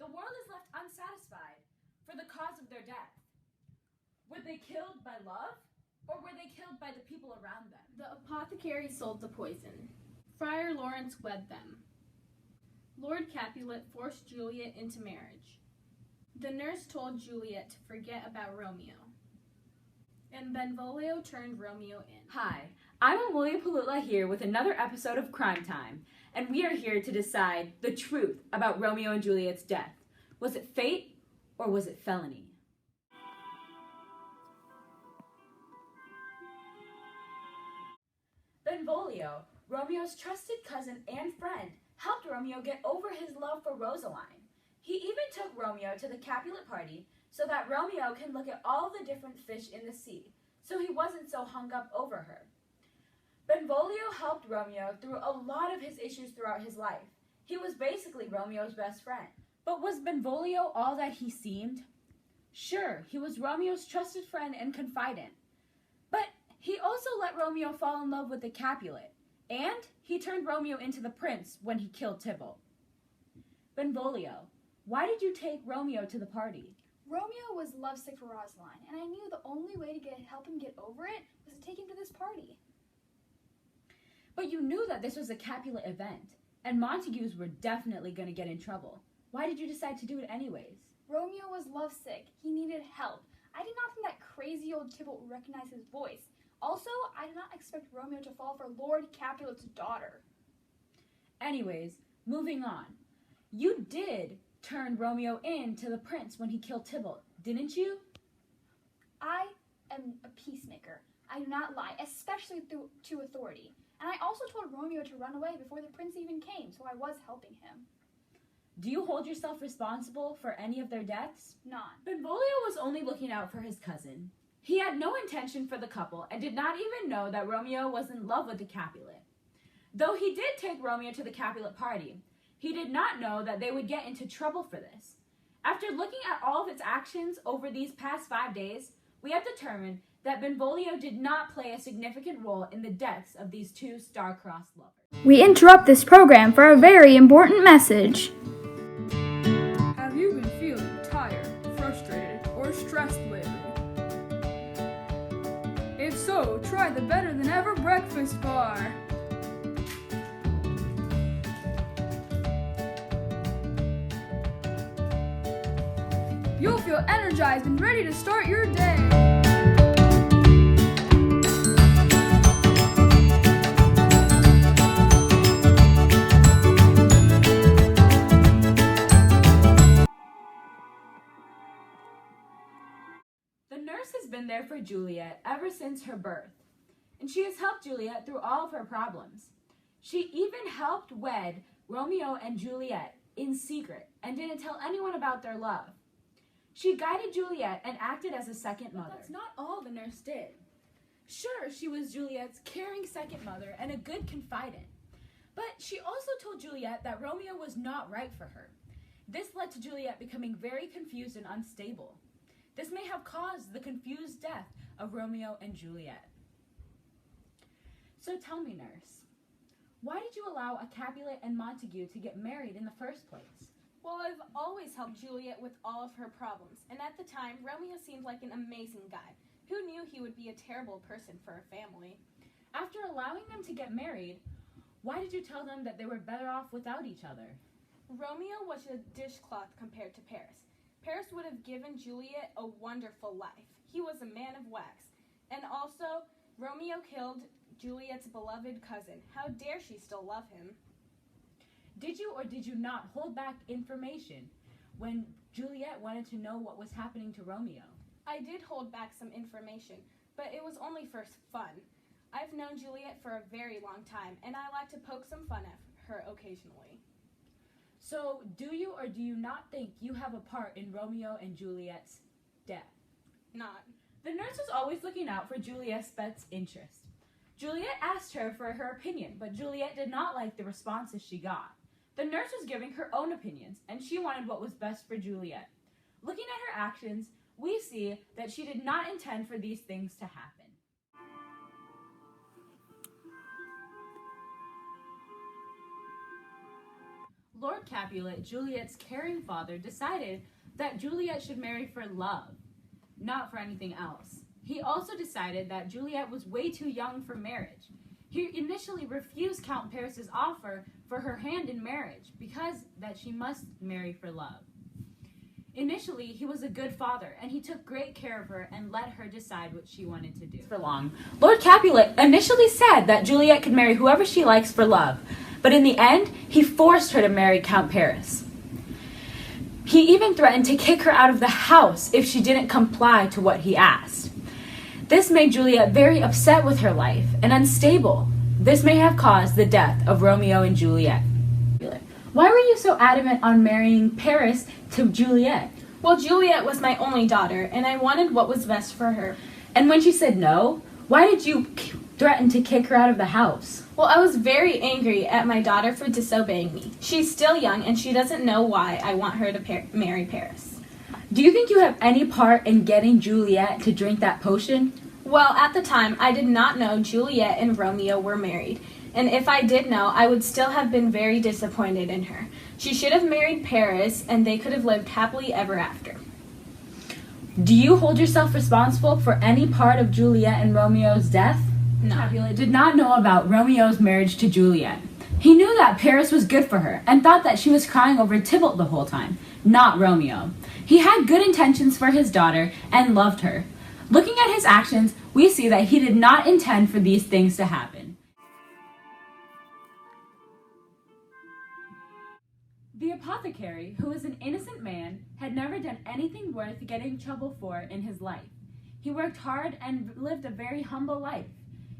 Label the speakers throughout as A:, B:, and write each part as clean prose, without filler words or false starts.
A: The world is left unsatisfied for the cause of their death. Were they killed by love, or were they killed by the people around them?
B: The apothecary sold the poison. Friar Lawrence wed them. Lord Capulet forced Juliet into marriage. The nurse told Juliet to forget about Romeo. And Benvolio turned Romeo in.
A: Hi, I'm Amelia Palutla here with another episode of Crime Time, and we are here to decide the truth about Romeo and Juliet's death. Was it fate or was it felony? Benvolio, Romeo's trusted cousin and friend, helped Romeo get over his love for Rosaline. He even took Romeo to the Capulet party so that Romeo can look at all the different fish in the sea, so he wasn't so hung up over her. Benvolio helped Romeo through a lot of his issues throughout his life. He was basically Romeo's best friend. But was Benvolio all that he seemed? Sure, he was Romeo's trusted friend and confidant. But he also let Romeo fall in love with the Capulet, and he turned Romeo into the prince when he killed Tybalt. Benvolio, why did you take Romeo to the party?
C: Romeo was lovesick for Rosaline, and I knew the only way to help him get over it was to take him to this party.
A: But you knew that this was a Capulet event, and Montagues were definitely going to get in trouble. Why did you decide to do it anyways?
C: Romeo was lovesick. He needed help. I did not think that crazy old Tybalt would recognize his voice. Also, I did not expect Romeo to fall for Lord Capulet's daughter.
A: Anyways, moving on. You did turn Romeo in to the prince when he killed Tybalt, didn't you?
C: I am a peacemaker. I do not lie, especially to authority. And I also told Romeo to run away before the prince even came, so I was helping him.
A: Do you hold yourself responsible for any of their deaths?
C: None.
A: Benvolio was only looking out for his cousin. He had no intention for the couple and did not even know that Romeo was in love with the Capulet. Though he did take Romeo to the Capulet party, he did not know that they would get into trouble for this. After looking at all of its actions over these past 5 days, we have determined that Benvolio did not play a significant role in the deaths of these two star-crossed lovers.
D: We interrupt this program for a very important message.
E: Have you been feeling tired, frustrated, or stressed lately? If so, try the Better Than Ever Breakfast Bar. You'll feel energized and ready to start your day.
A: The nurse has been there for Juliet ever since her birth, and she has helped Juliet through all of her problems. She even helped wed Romeo and Juliet in secret and didn't tell anyone about their love. She guided Juliet and acted as a second mother.
B: But that's not all the nurse did.
A: Sure, she was Juliet's caring second mother and a good confidant, but she also told Juliet that Romeo was not right for her. This led to Juliet becoming very confused and unstable. This may have caused the confused death of Romeo and Juliet. So tell me, nurse, why did you allow a Capulet and Montague to get married in the first place?
B: Well, I've always helped Juliet with all of her problems, and at the time, Romeo seemed like an amazing guy. Who knew he would be a terrible person for a family?
A: After allowing them to get married, why did you tell them that they were better off without each other?
B: Romeo was a dishcloth compared to Paris. Paris would have given Juliet a wonderful life. He was a man of wax. And also, Romeo killed Juliet's beloved cousin. How dare she still love him?
A: Did you or did you not hold back information when Juliet wanted to know what was happening to Romeo?
B: I did hold back some information, but it was only for fun. I've known Juliet for a very long time, and I like to poke some fun at her occasionally.
A: So, do you or do you not think you have a part in Romeo and Juliet's death?
B: Not.
A: The nurse was always looking out for Juliet's best interest. Juliet asked her for her opinion, but Juliet did not like the responses she got. The nurse was giving her own opinions, and she wanted what was best for Juliet. Looking at her actions, we see that she did not intend for these things to happen. Lord Capulet, Juliet's caring father, decided that Juliet should marry for love, not for anything else. He also decided that Juliet was way too young for marriage. He initially refused Count Paris's offer for her hand in marriage because that she must marry for love. Initially, he was a good father, and he took great care of her and let her decide what she wanted to do. For long, Lord Capulet initially said that Juliet could marry whoever she likes for love, but in the end, he forced her to marry Count Paris. He even threatened to kick her out of the house if she didn't comply to what he asked. This made Juliet very upset with her life and unstable. This may have caused the death of Romeo and Juliet. Why were you so adamant on marrying Paris to Juliet?
B: Well, Juliet was my only daughter, and I wanted what was best for her.
A: And when she said no, why did you threaten to kick her out of the house?
B: Well, I was very angry at my daughter for disobeying me. She's still young, and she doesn't know why I want her to marry Paris.
A: Do you think you have any part in getting Juliet to drink that potion?
B: Well, at the time, I did not know Juliet and Romeo were married. And if I did know, I would still have been very disappointed in her. She should have married Paris, and they could have lived happily ever after.
A: Do you hold yourself responsible for any part of Juliet and Romeo's death?
B: No.
A: Capulet did not know about Romeo's marriage to Juliet. He knew that Paris was good for her and thought that she was crying over Tybalt the whole time, not Romeo. He had good intentions for his daughter and loved her. Looking at his actions, we see that he did not intend for these things to happen. The apothecary, who was an innocent man, had never done anything worth getting in trouble for in his life. He worked hard and lived a very humble life.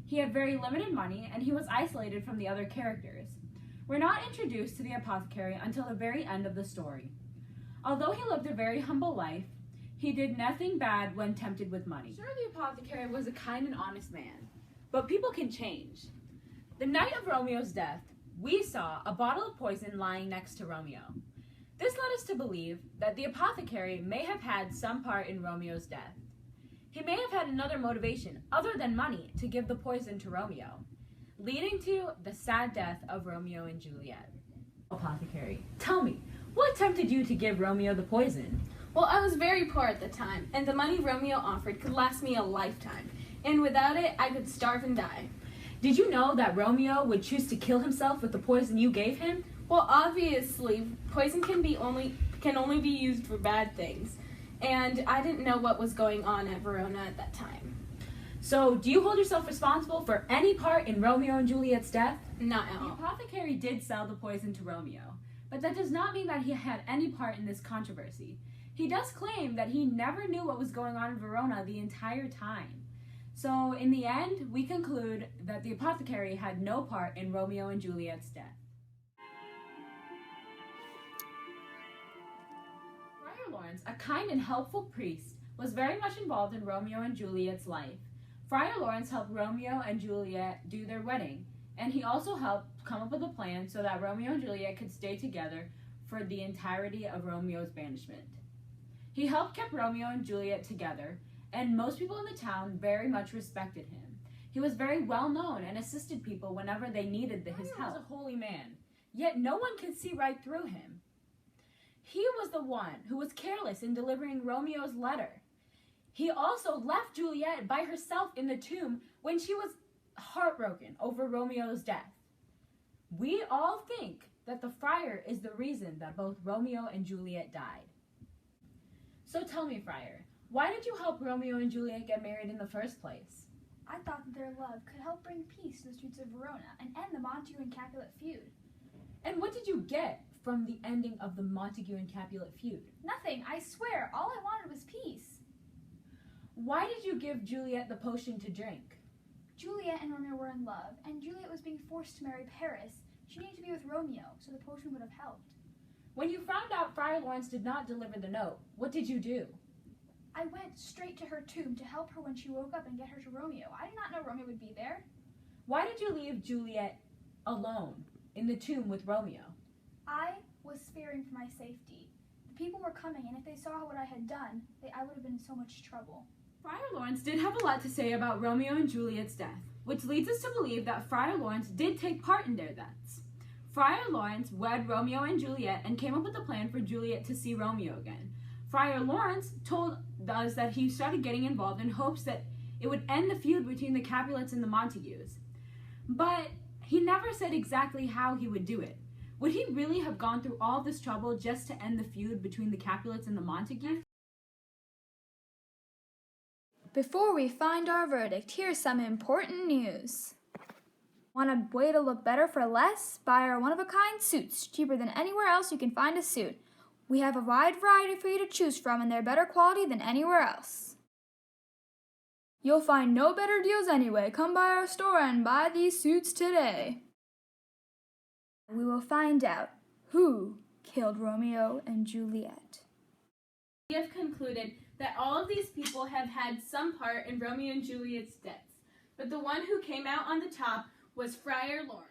A: He had very limited money, and he was isolated from the other characters. We're not introduced to the apothecary until the very end of the story. Although he lived a very humble life, he did nothing bad when tempted with money. Sure, the apothecary was a kind and honest man, but people can change. The night of Romeo's death, we saw a bottle of poison lying next to Romeo. This led us to believe that the apothecary may have had some part in Romeo's death. He may have had another motivation other than money to give the poison to Romeo, leading to the sad death of Romeo and Juliet. Apothecary, tell me, what tempted you to give Romeo the poison?
B: Well, I was very poor at the time, and the money Romeo offered could last me a lifetime, and without it, I could starve and die.
A: Did you know that Romeo would choose to kill himself with the poison you gave him?
B: Well, obviously, poison can only be used for bad things, and I didn't know what was going on at Verona at that time.
A: So, do you hold yourself responsible for any part in Romeo and Juliet's death?
B: Not at
A: The
B: all.
A: apothecary did sell the poison to Romeo, but that does not mean that he had any part in this controversy. He does claim that he never knew what was going on in Verona the entire time. So, in the end, we conclude that the apothecary had no part in Romeo and Juliet's death. Friar Lawrence, a kind and helpful priest, was very much involved in Romeo and Juliet's life. Friar Lawrence helped Romeo and Juliet do their wedding, and he also helped come up with a plan so that Romeo and Juliet could stay together for the entirety of Romeo's banishment. He helped keep Romeo and Juliet together, and most people in the town very much respected him. He was very well known and assisted people whenever they needed his help. He was a holy man, yet no one could see right through him. He was the one who was careless in delivering Romeo's letter. He also left Juliet by herself in the tomb when she was heartbroken over Romeo's death. We all think that the friar is the reason that both Romeo and Juliet died. So tell me, Friar, why did you help Romeo and Juliet get married in the first place?
C: I thought that their love could help bring peace to the streets of Verona and end the Montague and Capulet feud.
A: And what did you get from the ending of the Montague and Capulet feud?
C: Nothing, I swear. All I wanted was peace.
A: Why did you give Juliet the potion to drink?
C: Juliet and Romeo were in love, and Juliet was being forced to marry Paris. She needed to be with Romeo, so the potion would have helped.
A: When you found out Friar Lawrence did not deliver the note, what did you do?
C: I went straight to her tomb to help her when she woke up and get her to Romeo. I did not know Romeo would be there.
A: Why did you leave Juliet alone in the tomb with Romeo?
C: I was fearing for my safety. The people were coming, and if they saw what I had done, I would have been in so much trouble.
A: Friar Lawrence did have a lot to say about Romeo and Juliet's death, which leads us to believe that Friar Lawrence did take part in their deaths. Friar Lawrence wed Romeo and Juliet and came up with a plan for Juliet to see Romeo again. Friar Lawrence told us that he started getting involved in hopes that it would end the feud between the Capulets and the Montagues. But he never said exactly how he would do it. Would he really have gone through all this trouble just to end the feud between the Capulets and the Montagues?
D: Before we find our verdict, here's some important news. Want a way to look better for less? Buy our one-of-a-kind suits, cheaper than anywhere else you can find a suit. We have a wide variety for you to choose from, and they're better quality than anywhere else. You'll find no better deals anyway. Come by our store and buy these suits today. We will find out who killed Romeo and Juliet.
B: We have concluded that all of these people have had some part in Romeo and Juliet's deaths, but the one who came out on the top was Friar Lawrence.